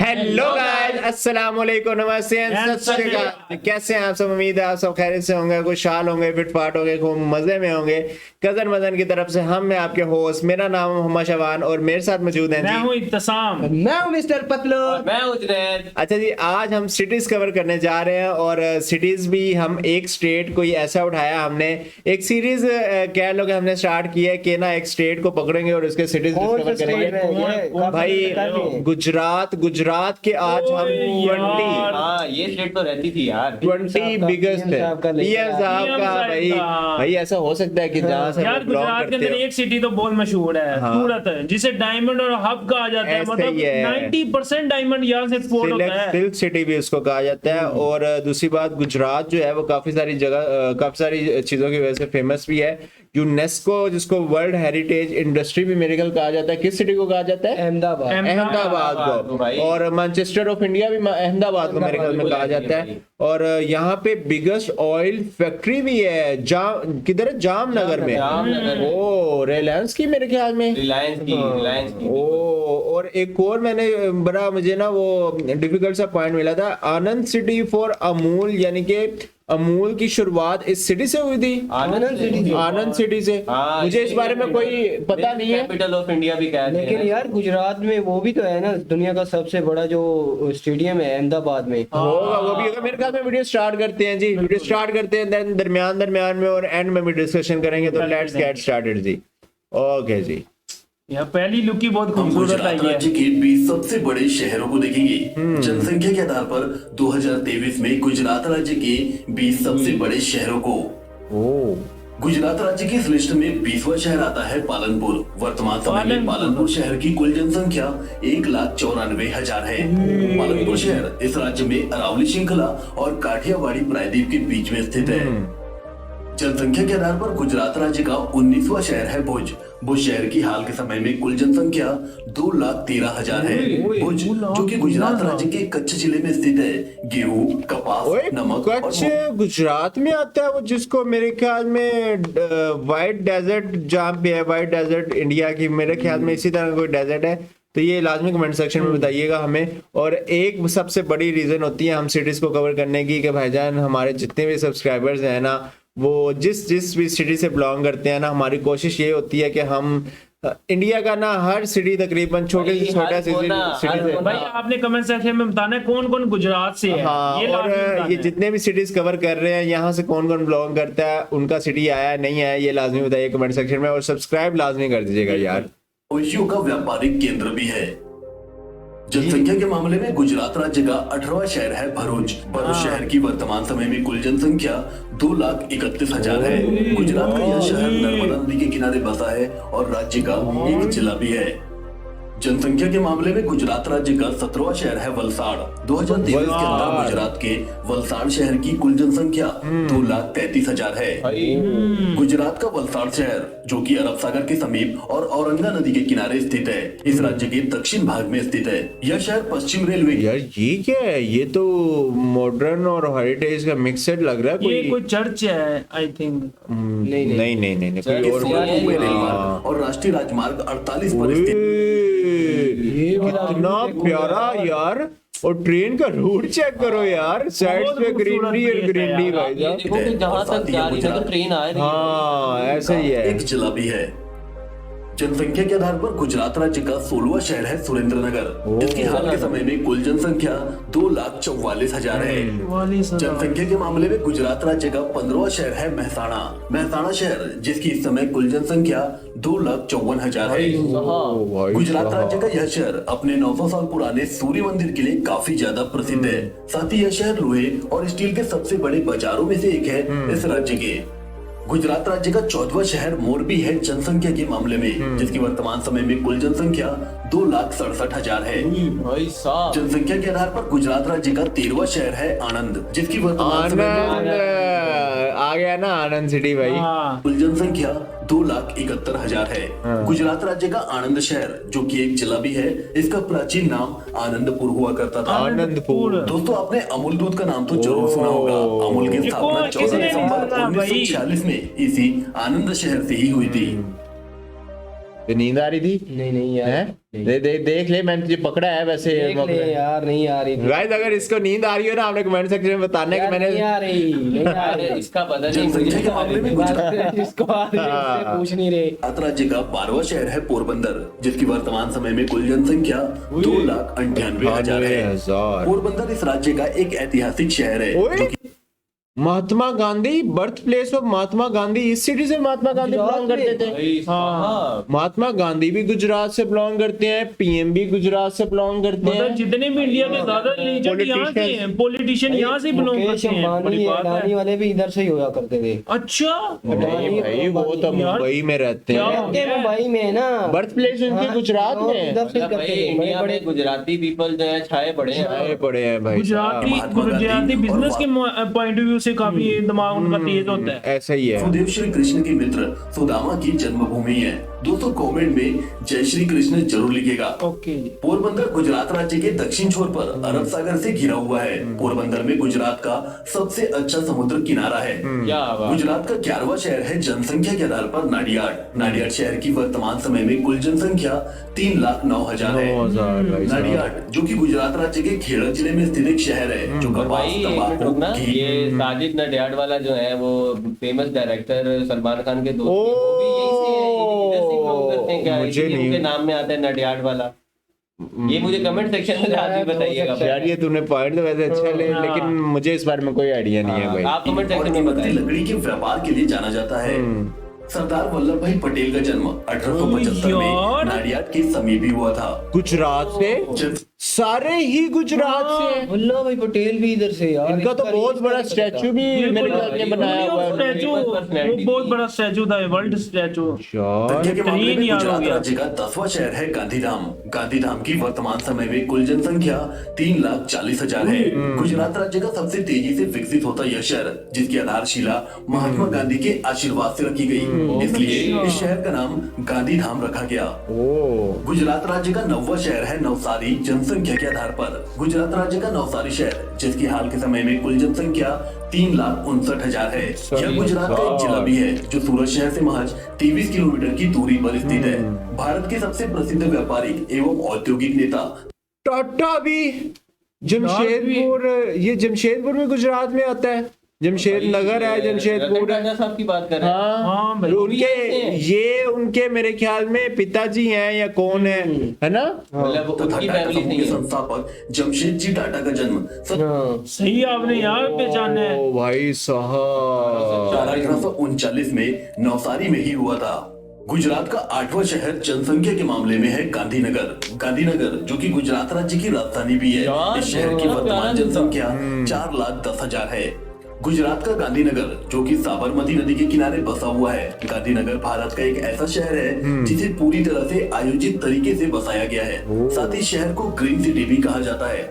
Hello guys, अस्सलाम वालेकुम, नमस्ते, सत श्री अकाल। कैसे हैं आप सब? उम्मीद है आप सब खैरियत से होंगे, खुशहाल होंगे, फिटफाट होंगे, खूब मजे में होंगे। कजन मदन की तरफ से हम मैं आपके होस्ट, मेरा नाम है मोहम्मद शबान और मेरे साथ मौजूद हैं मैं हूं इत्तसाम, मैं हूं मिस्टर पतलू, मैं हूं जुनैद। अच्छा जी, आज हम सिटीज कवर करने जा रहे हैं और सिटीज भी हम एक स्टेट कोई ऐसा उठाया, हमने एक सीरीज कह लो कि हमने स्टार्ट किया है कि ना एक स्टेट को पकड़ेंगे और उसके सिटीज डिस्कवर करेंगे। भाई गुजरात के आज हम 20 हाँ, ये स्टेट तो रहती थी यार। 20 बिगेस्ट है पीएम साहब का। भाई ऐसा हो सकता है कि जहाँ से यार गुजरात के अंदर एक सिटी तो बहुत मशहूर है, सूरत है, जिसे डायमंड और हब कहा जाता है। मतलब 90% डायमंड यहाँ से एक्सपोर्ट होता है। सिल्क सिटी भी उसको कहा जाता है। और दूसरी बात, गुजरात जो है वो काफी सारी जगह, काफी सारी चीजों की वजह से फेमस भी है। यूनेस्को, जिसको वर्ल्ड हेरिटेज इंडस्ट्री भी मेरे ख्याल कहा जाता है। किस सिटी को कहा जाता है? अहमदाबाद को। और मैनचेस्टर ऑफ इंडिया भी अहमदाबाद को मेरे ख्याल में कहा जाता है। और यहाँ पे बिगेस्ट ऑयल फैक्ट्री भी है, किधर है? जामनगर में। ओ, रिलायंस की मेरे ख्याल में। रिलायंस की। ओ, और एक और मैंने बड़ा, मुझे ना वो डिफिकल्ट सा पॉइंट मिला था, आनंद सिटी फॉर अमूल, यानी कि अमूल की शुरुआत इस सिटी से हुई थी। आनंद सिटी से। मुझे इस बारे में कोई पता नहीं है। कैपिटल ऑफ इंडिया भी कहते हैं। लेकिन यार गुजरात में वो भी तो है ना, दुनिया का सबसे बड़ा जो स्टेडियम है अहमदाबाद में। होगा, वो भी होगा मेरे ख्याल में। वीडियो स्टार्ट करते हैं जी, वीडियो स्टार्ट करते हैं, देन दरमियान में और एंड में भी डिस्कशन करेंगे। तो लेट्स गेट स्टार्टेड जी। ओके जी। यह पहली लुक ही बहुत खूबसूरत आई है। राज्य के 20 सबसे बड़े शहरों को देखेंगे। जनसंख्या के आधार पर 2023 में गुजरात राज्य के 20 सबसे बड़े शहरों को। गुजरात राज्य की इस लिस्ट में 20वां शहर आता है पालनपुर। वर्तमान समय में पालनपुर शहर की कुल जनसंख्या 1,94,000 है। पालनपुर शहर इस राज्य में अरावली श्रृंखला और काठियावाड़ी प्रायद्वीप के बीच में स्थित है। जनसंख्या के आधार पर गुजरात राज्य का 19वां शहर है भुज। भुज शहर की हाल के समय में कुल जनसंख्या 2,13,000 है। भुज, जो कि गुजरात राज्य के कच्छ जिले में स्थित है, गेहूं, कपास, नमक, कच्छ गुजरात में आता है वो, जिसको मेरे ख्याल में व्हाइट डेजर्ट जहाँ पे है, व्हाइट डेजर्ट इंडिया की, मेरे ख्याल में इसी तरह कोई डेजर्ट है। तो ये लाजमी कमेंट सेक्शन में बताइएगा हमें। और एक सबसे बड़ी रीजन होती है हम सिटीज को कवर करने की कि भाईजान हमारे जितने भी सब्सक्राइबर्स हैं ना, वो जिस भी सिटी से बिलोंग करते हैं ना, हमारी कोशिश ये होती है कि हम इंडिया का ना हर सिटी तकरीबन छोटे से छोटा सिटी से। भाई आपने कमेंट सेक्शन में बताना है कौन कौन गुजरात से है। हाँ, ये और ये जितने भी सिटीज कवर कर रहे हैं, यहाँ से कौन कौन बिलोंग करता है, उनका सिटी आया है नहीं आया, ये लाजमी बताइए कमेंट सेक्शन में। और सब्सक्राइब लाजमी कर दीजिएगा यार। भविष्यों का व्यापारिक केंद्र भी है। जनसंख्या के मामले में गुजरात राज्य का 18वां शहर है भरूच। भरूच शहर की वर्तमान समय में कुल जनसंख्या 2,31,000 है। गुजरात का यह शहर नर्मदा नदी के किनारे बसा है और राज्य का एक जिला भी है। जनसंख्या के मामले में गुजरात राज्य का 17वां शहर है वलसाड़। 2023 के अंदर गुजरात के वलसाड़ शहर की कुल जनसंख्या 2,33,000 है। गुजरात का वलसाड़ शहर, जो कि अरब सागर के समीप और औरंगा नदी के किनारे स्थित है, इस राज्य के दक्षिण भाग में स्थित है। यह शहर पश्चिम रेलवे। यार ये क्या है? ये तो मॉडर्न और हेरिटेज का मिक्सड लग रहा है। ये कोई चर्च है आई थिंक। नहीं कोई और। और राष्ट्रीय राजमार्ग 48 पर स्थित। कितना प्यारा यार। और ट्रेन का रूट चेक करो यार, साइड पे ग्रीनरी और ग्रीनरी भाई। देखो कि जहां तक जा रही है तो ट्रेन आ रही है। हाँ, ऐसा ही है। एक जिला भी है। जनसंख्या के आधार पर गुजरात राज्य का 16वां शहर है सुरेंद्रनगर। इसकी हाल के समय में कुल जनसंख्या 2,44,000 है। जनसंख्या के मामले में गुजरात राज्य का 15वां शहर है मेहसाणा शहर, जिसकी इस समय कुल जनसंख्या 2,54,000 है। गुजरात राज्य का यह शहर अपने 900 साल पुराने सूर्य मंदिर के लिए काफी ज्यादा प्रसिद्ध है। साथ ही यह शहर लोहे और स्टील के सबसे बड़े बाजारों में से एक है इस राज्य के। गुजरात राज्य का 14वां शहर मोरबी है जनसंख्या के मामले में, जिसकी वर्तमान समय में कुल जनसंख्या 2,67,000 है। जनसंख्या के आधार पर गुजरात राज्य का 13वां शहर है आनंद, जिसकी वर्तमान समय में आ गया ना आनंद सिटी भाई। कुल जनसंख्या 2,71,000 है। गुजरात राज्य का आनंद शहर, जो कि एक जिला भी है, इसका प्राचीन नाम आनंदपुर हुआ करता था। आनंदपुर। दोस्तों, आपने अमूल दूध का नाम तो जरूर सुना होगा। अमूल की स्थापना 14 दिसंबर 1946 में इसी आनंद शहर से ही हुई थी। तो नींद आ रही थी? नहीं यार, हैं? देख ले, मैंने तुझे पकड़ा है वैसे। देख ले यार, नहीं आ रही थी। गाइस अगर इसको नींद आ रही हो ना, आपने कमेंट सेक्शन में बताना है कि मैंने नहीं आ रही, नहीं आ अरे रही। इसका पता नहीं जनसंख्या के मामले में जिसको आ रही है उससे पूछ नहीं रहे। गुजरात राज्य का 12वां शहर है पोरबंदर, जिसकी वर्तमान समय में कुल जनसंख्या 2,98,000 है। 2,98,000। पोरबंदर इस राज्य का एक ऐतिहासिक शहर है ओए, जो कि Mahatma Gandhi, birth place of Mahatma Gandhi. इस सिटी से महात्मा गांधी बिलोंग करते थे। भाई साहब, महात्मा गांधी भी गुजरात से बिलोंग करते हैं, पीएम भी गुजरात से बिलोंग करते मतलब हैं। जितने भी इंडिया के ज्यादा लीडर यहाँ से हैं, पॉलिटिशियन यहाँ से बिलोंग मुकेश करते हैं। बड़ी अंबानी, बात अडानी है। वाले भी इधर से ही होया करते थे। अच्छा, नहीं भाई, वो तो यार, मुंबई में रहते क्या? हैं। रहते मुंबई में है ना, बर्थ प्लेस उनके हाँ, गुजरात में है। इधर से ही मतलब करते भाई थे। इंडिया बड़े में गुजराती पीपल जो है छाए पड़े हैं। आए पड़े हैं भाई गुजराती महात्मा गांधी गुजराती और बिजनेस के पॉइंट ऑफ व्यू से काफी दिमाग उनका तेज होता है। ऐसा ही है। सुदेव श्री कृष्ण के मित्र सुदामा की जन्मभूमि है। दोस्तों कमेंट में जय श्री कृष्ण जरूर लिखिएगा। ओके जी। पोरबंदर गुजरात राज्य के दक्षिण छोर पर अरब सागर से घिरा हुआ है। पोरबंदर में गुजरात का सबसे अच्छा समुद्र किनारा है। क्या बात। गुजरात का 11वां शहर है जनसंख्या के आधार पर नाडियाड। नाडियाड शहर की वर्तमान समय में कुल जनसंख्या 3,09,000 है। 9,000 भाई साहब। नाडियाड जो कि गुजरात राज्य के खेड़ा जिले में स्थित एक शहर है जो कपास, भाई एक मिनट रुकना, तंबाकू, घी, ये साजिद नडियाड वाला जो है वो फेमस डायरेक्टर सलमान खान के दोस्त हैं, वो भी यहीं से है, इधर से belong करते हैं क्या? मुझे इसीलिए नहीं- उनके नाम में आता है नडियाड वाला। ये मुझे कमेंट सेक्शन में आज ही बताइएगा भाई। यार ये तूने पॉइंट तो वैसे अच्छा ले, लेकिन मुझे इस बारे में कोई आइडिया नहीं है भाई। आप कमेंट और सेक्शन में कीमती बताइए। लकड़ी के व्यापार के लिए जाना जाता है। सरदार वल्लभ भाई पटेल का जन्म 1875 में यार। नाडियाड के समीप ही हुआ था। गुजरात से, जब सारे ही गुजरात से। वल्लभ भाई पटेल भी इधर से यार। इनका तो बहुत बड़ा स्टैचू भी मेरे ख्याल में बनाया हुआ है। स्टैचू, वो बहुत बड़ा स्टैचू था, वर्ल्ड स्टैचू। यार संख्या के मामले में बेहतरीन याद हो गुजरात गया। राज्य का 10वां शहर है गांधीधाम। गांधीधाम की वर्तमान समय में कुल जनसंख्या 3,40,000 है। गुजरात राज्य का सबसे तेजी से विकसित होता यह शहर, जिसकी आधारशिला महात्मा गांधी के आशीर्वाद से रखी गई, इसलिए इस शहर का नाम गांधीधाम रखा गया। ओ, गुजरात राज्य का 9वां शहर है नवसारी। जनसंख्या के आधार पर गुजरात राज्य का नवसारी शहर, जिसकी हाल के समय में कुल जनसंख्या 3,59,000 है। यह गुजरात का एक जिला भी है जो सूरत शहर से महज 23 किलोमीटर की दूरी पर स्थित है। भारत के सबसे प्रसिद्ध व्यापारिक एवं औद्योगिक नेता टाटा भी जमशेदपुर, ये जमशेदपुर में गुजरात में आता है। जमशेद नगर है, जमशेदपुर रतन है। टाटा साहब की बात कर रहे हैं। हाँ, हाँ भाई। ये उनके मेरे ख्याल में पिताजी हैं या कौन है ना? मतलब तथा उसकी टाटा फैमिली समूह नहीं के है। संस्थापक जमशेदजी टाटा का जन्म हाँ। सही आपने यार पहचाना है। ओ भाई साहब, 1839 में नवसारी में ही हुआ था। गुजरात का 8वां शहर जनसंख्या के मामले में है गांधीनगर। गांधीनगर जो कि गुजरात राज्य की राजधानी भी है। यार, इस शहर की बहुत वर्तमान प्यारा जनसंख्या 4,10,000 है। गुजरात का गांधीनगर जो कि साबरमती नदी के किनारे बसा हुआ है। गांधीनगर भारत का एक ऐसा शहर है जिसे पूरी तरह से आयोजित तरीके से बसाया गया है। साथ ही शहर को ग्रीन सिटी भी कहा जाता है।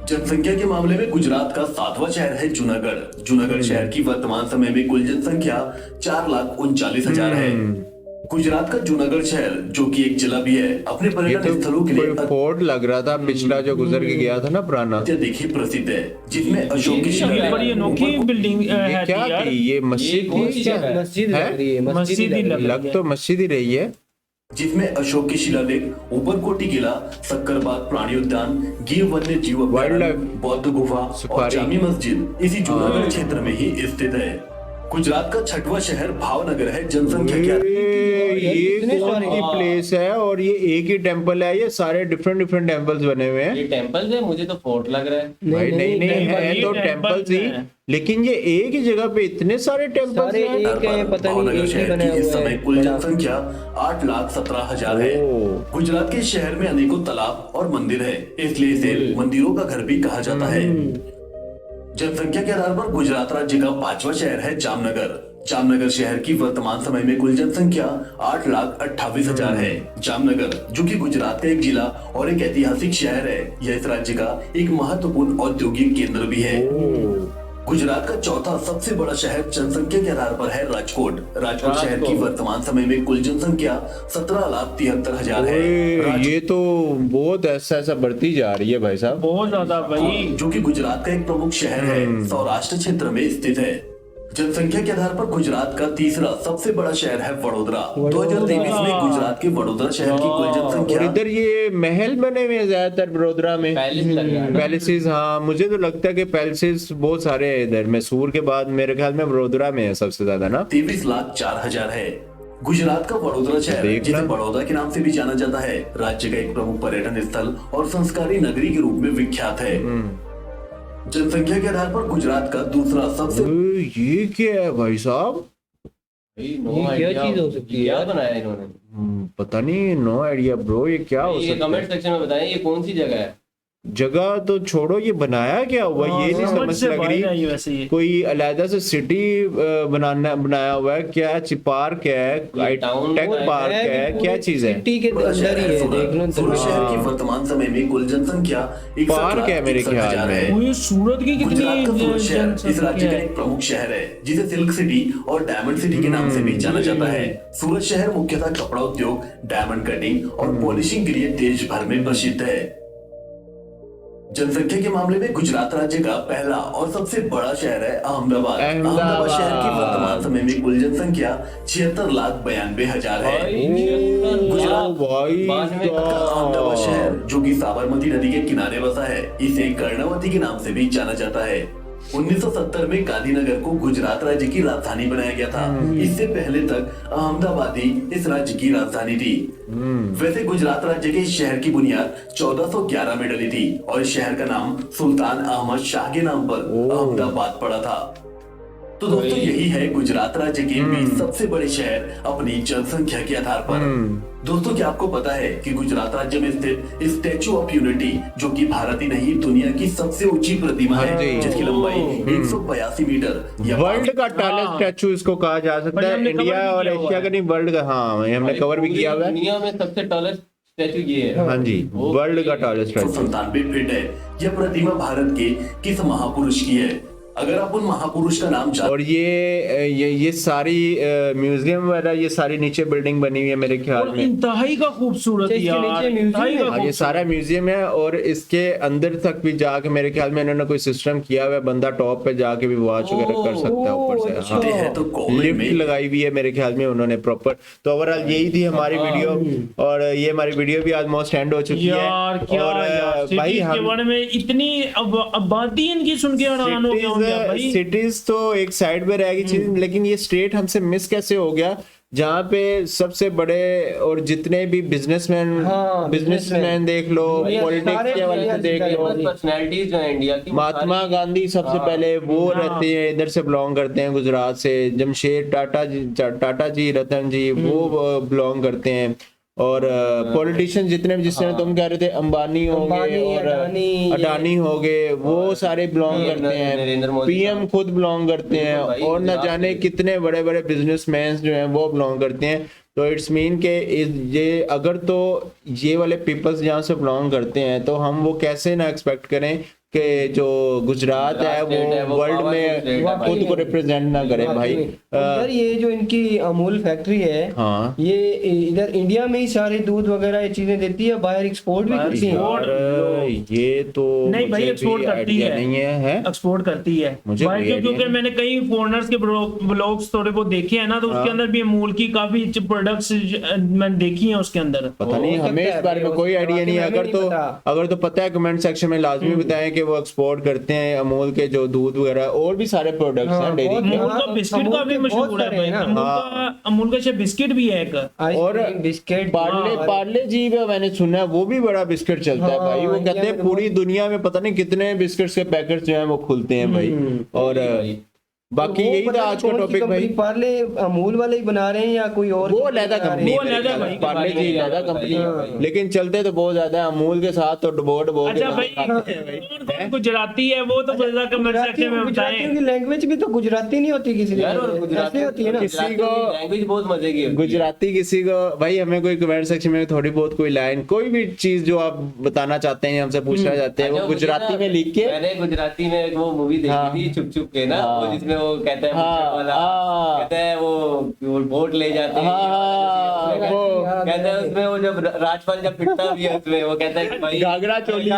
जनसंख्या के मामले में गुजरात का 7वां शहर है जूनागढ़। जूनागढ़ शहर की वर्तमान समय में कुल जनसंख्या 4,39,000 है। गुजरात का जूनागढ़ शहर जो कि एक जिला भी है, अपने ये पर्यटन तो स्थलों के लिए कोई फोर्ट लग रहा था पिछला जो गुजर के गया था ना पुराना। अत्यधिक ही प्रसिद्ध है, जिसमें अशोक की ये शिलालेख बड़ी अनोखी बिल्डिंग ये है क्या यार। थी? ये मस्जिद कौन थी? सी जगह है? मस्जिद है? लग रही है, मस्जिद ही लग रही है। लग लग तो मस्जिद ही रही है। जिसमें अशोक की शिलालेख, ऊपरकोटी किला, सक्करबाग प्राणी उद्यान, गिर वन्य जीव अभयारण्य, Wildlife बौद्ध गुफा और सफारी। जामी मस्जिद इसी जूनागढ़ क्षेत्र में ही स्थित है। गुजरात का 6वां शहर भावनगर है। जनसंख्या क्या ये कितने कौन सारे- सी प्लेस है? और ये एक ही टेंपल है? ये सारे डिफरेंट टेम्पल्स बने हुए हैं ये टेम्पल है, मुझे तो फोर्ट लग रहा है। भाई। नहीं नहीं टेम्पल, है ये तो टेम्पल्स टेम्पल्स ही, हैं। लेकिन ये एक ही जगह पे इतने सारे टेम्पल्स सारे हैं। एक है, पता नहीं भावनगर एक ही शहर बना की इस हुआ समय है। कुल बड़ा। जनसंख्या 8,17,000 है। ओ। गुजरात के शहर में अनेकों तालाब और मंदिर है, इसलिए इसे मंदिरों का घर भी कहा जाता है। जनसंख्या के आधार पर गुजरात राज्य का 5वां शहर है जामनगर। जामनगर शहर की वर्तमान समय में कुल जनसंख्या 8,28,000 है। जामनगर जो कि गुजरात का एक जिला और एक ऐतिहासिक शहर है, यह इस राज्य का एक महत्वपूर्ण औद्योगिक केंद्र भी है। गुजरात का चौथा सबसे बड़ा शहर जनसंख्या के आधार पर है राजकोट। राजकोट शहर की वर्तमान समय में कुल जनसंख्या 17,73,000 है। ओए, ये तो बहुत ऐसा बढ़ती जा रही है भाई साहब। बहुत ज्यादा भाई। जो कि गुजरात का एक प्रमुख शहर है, सौराष्ट्र क्षेत्र में स्थित है। जनसंख्या के आधार पर गुजरात का तीसरा सबसे बड़ा शहर है वडोदरा। 2023 में गुजरात के वडोदरा शहर की कुल और जनसंख्या इधर ये महल बने हुए हैं ज्यादातर वडोदरा में, पैलेस लग रहा है। पैलेसेस। हाँ, मुझे तो लगता है कि पैलेसेस बहुत सारे हैं इधर। मैसूर के बाद मेरे ख्याल में वडोदरा में है सबसे ज्यादा ना। 23,04,000 है। गुजरात का वडोदरा शहर, देखना। जिसे बड़ौदा के नाम से भी जाना जाता है, राज्य का एक प्रमुख पर्यटन स्थल और संस्कारी नगरी के रूप में विख्यात है। जनसंख्या के आधार पर गुजरात का दूसरा सबसे ये क्या है भाई साहब? भाई, no ये क्या idea। चीज हो सकती है क्या यार? बनाया इन्होंने? पता नहीं, नो आइडिया ब्रो, ये क्या हो ये सकता कमेंट है? सेक्शन में बताएं ये कौन सी जगह है। जगह तो छोड़ो, ये बनाया क्या हुआ ये नहीं समझ से लग बाहर है रही। ये वैसे ये। कोई अलहदा से सिटी बनाया हुआ है क्या? पार्क है, टाउन टेक है, पार्क है, क्या चीज है? सिटी के अंदर ही है, देख लो सूरत शहर की वर्तमान समय में कुल जनसंख्या पार्क है मेरे ख्याल में। वो ये सूरत की गुजरात का कितनी सूरत शहर इस राज्य जनसंख्या का है? एक प्रमुख शहर है, जिसे सिल्क सिटी और डायमंड सिटी के नाम से भी जाना जाता है। सूरत शहर मुख्यतः कपड़ा उद्योग, डायमंड कटिंग और पॉलिशिंग के लिए देश भर में प्रसिद्ध है। जनसंख्या के मामले में गुजरात राज्य का पहला और सबसे बड़ा शहर है अहमदाबाद। अहमदाबाद शहर की वर्तमान समय में कुल जनसंख्या 76,92,000 है। गुजरात भाई अहमदाबाद शहर, जो कि साबरमती नदी के किनारे बसा है, इसे कर्णवती के नाम से भी जाना जाता है। 1970 में गांधीनगर को गुजरात राज्य की राजधानी बनाया गया था। इससे पहले तक अहमदाबाद ही इस राज्य की राजधानी थी। वैसे गुजरात राज्य के इस शहर की बुनियाद 1411 में डली थी और इस शहर का नाम सुल्तान अहमद शाह के नाम पर अहमदाबाद पड़ा था। तो दोस्तों, यही है गुजरात राज्य के 20 सबसे बड़े शहर अपनी जनसंख्या के आधार पर। दोस्तों, क्या आपको पता है कि गुजरात राज्य में स्थित स्टैचू ऑफ यूनिटी, जो कि भारत ही नहीं दुनिया की सबसे ऊंची प्रतिमा है, जिसकी लंबाई 182 मीटर या वर्ल्ड का टॉलेस्ट स्टैचू इसको कहा जा सकता है। हमने इंडिया cover भी और किया हुआ एशिया है। का नहीं, वर्ल्ड का। हाँ, ये हमने कवर भी पूरी किया हुआ है। दुनिया में सबसे टॉलेस्ट स्टैचू ये है। हाँ जी, वर्ल्ड का टॉलेस्ट स्टैचू। 197 फीट है। यह प्रतिमा भारत के किस महापुरुष की है? अगर आप उन महापुरुष का नाम जानते और ये सारी म्यूजियम वगैरह, ये सारी नीचे बिल्डिंग बनी हुई है मेरे ख्याल और में। इंतहाई का खूबसूरत इसके यार, नीचे म्यूजियम इंतहाई का है। हाँ, ये सारा म्यूजियम है और इसके अंदर तक भी जाके मेरे ख्याल में इन्होंने कोई सिस्टम किया हुआ है, बंदा टॉप पे जाके भी वॉच वगैरह कर सकता है ऊपर से। हाँ, हैं तो कॉमेंट लिफ्ट में लगाई हुई है मेरे ख्याल में उन्होंने प्रॉपर। तो ओवरऑल यही थी हमारी वीडियो, और ये हमारी वीडियो भी ऑलमोस्ट एंड हो चुकी है। यार क्या और यार, भाई cities के हम बारे में इतनी आबादी इनकी सुन के हैरान हो गया हूं यार भाई। सिटीज तो एक साइड में रहेगी चीज, लेकिन ये स्टेट हमसे मिस कैसे हो गया, जहाँ पे सबसे बड़े और जितने भी बिजनेसमैन बिजनेसमैन देख लो, पॉलिटिक्स के वाले से देख लो, पर्सनैलिटीज जो है इंडिया की, महात्मा गांधी सबसे पहले वो रहते हैं, इधर से बिलोंग करते हैं गुजरात से। जमशेद टाटा जी रतन जी वो बिलोंग करते हैं। और पॉलिटिशियन जितने भी, जिसने तुम कह रहे थे अंबानी हो गए और अडानी हो गए, वो सारे बिलोंग करते हैं। पीएम खुद बिलोंग करते हैं, और न जाने कितने बड़े बड़े बिजनेसमैन जो हैं वो बिलोंग करते हैं। तो इट्स मीन के ये अगर तो ये वाले पीपल्स जहाँ से बिलोंग करते हैं, तो हम वो कैसे ना एक्सपेक्ट करें कि जो गुजरात है वो वर्ल्ड में खुद को रिप्रेजेंट ना करे भाई। यार ये जो इनकी अमूल फैक्ट्री है, हाँ, ये इधर इंडिया में ही सारे दूध वगैरह ये चीजें देती है, बाहर एक्सपोर्ट भी करती है। यार ये तो नहीं भाई, मुझे एक्सपोर्ट भी करती आइडिया है, नहीं है। एक्सपोर्ट करती है मुझे भाई, कोई क्योंकि idea मैंने कई फॉरेनर्स के ब्लॉग्स थोड़े बहुत देखे हैं ना, तो उसके अंदर भी अमूल की काफी प्रोडक्ट्स मैंने देखी हैं उसके अंदर। पता नहीं, हमें इस बारे में कोई आइडिया नहीं है। अगर तो पता है कमेंट सेक्शन में लाजमी बताएं कि वो एक्सपोर्ट करते हैं अमूल के जो दूध वगैरह और भी सारे प्रोडक्ट्स हैं डेयरी के। अमूल का बिस्किट काफी मशहूर है भाई, अमूल का शायद बिस्किट भी है एक। और बिस्किट पार्ले जी भी मैंने सुना है वो भी बड़ा बिस्किट चलता है भाई। वो कहते हैं पूरी दुनिया में पता नहीं कितने बिस्किट्स के पैकेट जो हैं वो खुलते हैं भाई। और बाकी यही था आज का टॉपिक भाई। पार्ले अमूल वाले ही बना रहे हैं या कोई और? वो लैदा कंपनी, वो लैदा भाई, पार्ले जी लैदा कंपनी, लेकिन चलते तो बहुत ज्यादा है अमूल के साथ। तो डबो अच्छा भाई, गुजराती है वो तो बता कमेंट सेक्शन में बताएं। गुजरातियों की लैंग्वेज भी तो गुजराती नहीं होती किसी ऐसे होती है ना। किसी को लैंग्वेज बहुत मजे की होती है। गुजराती किसी को भाई, हमें कोई कमेंट सेक्शन में थोड़ी बहुत कोई लाइन, कोई भी चीज जो आप बताना चाहते हैं हमसे पूछना चाहते हैं, वो गुजराती में लिख के। मैंने गुजराती में एक वो मूवी देखी थी छुप छुप के ना, वो जिसमें वो कहता है कहता है वो वोट ले जाते हैं, कहता है उसमें वो जब राजपाल जब पिटता भी है उसमें वो कहता है कि भाई घाघरा चोली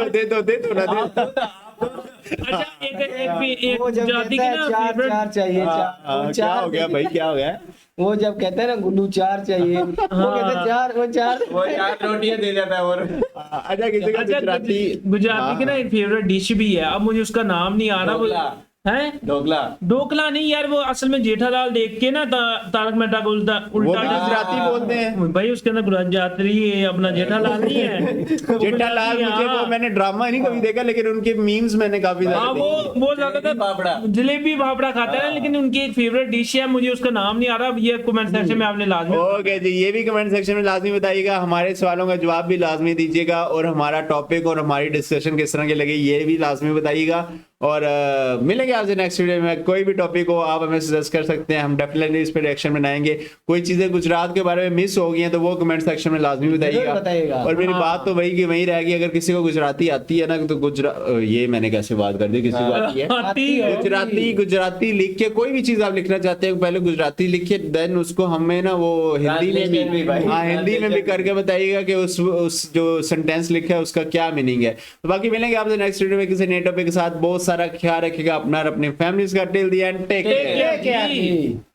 दे दो ना दे। अच्छा एक वो जब जाति कहता की है ना चार favorite- चार चाहिए वो क्या हो गया भाई, क्या हो गया? वो जब कहता है ना गुल्लू चार चाहिए, वो कहता है चार, वो चार वो 4 रोटियां दे जाता है और अच्छा, किसी का अच्छा, गुजराती, गुजराती की ना एक फेवरेट डिश भी है, अब मुझे उसका नाम नहीं आ रहा। ढोकला। है ढोकला। ढोकला नहीं यार, वो असल में जेठालाल देख के ना तारक मेहता को उल्टा वो उल्टा भी गुजराती बोलते हैं भाई, उसके अंदर गुजराती अपना जेठालाल नहीं है। जेठालाल। मुझे वो, मैंने ड्रामा नहीं कभी देखा, लेकिन उनके मीम्स मैंने काफी हाँ, सारे देखे। वो जलेबी ज्यादातर फाफड़ा। जलेबी फाफड़ा खाता है ना, लेकिन उनकी एक फेवरेट डिश है, मुझे उसका नाम नहीं आ रहा, ये कमेंट सेक्शन में आपने लाजमी ओके जी, ये भी कमेंट सेक्शन में लाजमी बताइएगा, हमारे सवालों का जवाब भी लाजमी दीजिएगा, और हमारा टॉपिक और हमारी डिस्कशन किस तरह के लगे ये भी लाजमी बताइएगा। और मिलेंगे आपसे नेक्स्ट वीडियो में। कोई भी टॉपिक हो आप हमें सजेस्ट कर सकते हैं, हम डेफिनेटली इस पर रिएक्शन बनाएंगे। कोई चीजें गुजरात के बारे में मिस हो गई हैं तो वो कमेंट सेक्शन में लाजमी बताइएगा। बताइएगा। और मेरी बात तो वही की वही रहेगी, अगर किसी को गुजराती आती है ना तो ये मैंने कैसे बात कर दी, किसी को आती है आती है। गुजराती लिख के कोई भी चीज आप लिखना चाहते हैं पहले गुजराती लिखिए, देन उसको हमें ना वो हिंदी में Translation भी भाई, भी, हाँ हिंदी में भी translation करके बताइएगा कि उस जो सेंटेंस लिखा है उसका क्या मीनिंग है। तो बाकी मिलेंगे आपसे नेक्स्ट वीडियो में किसी नए टॉपिक के साथ। बहुत सारा ख्याल रखिएगा अपना और अपनी फैमिलीज का। Till the end take care. care.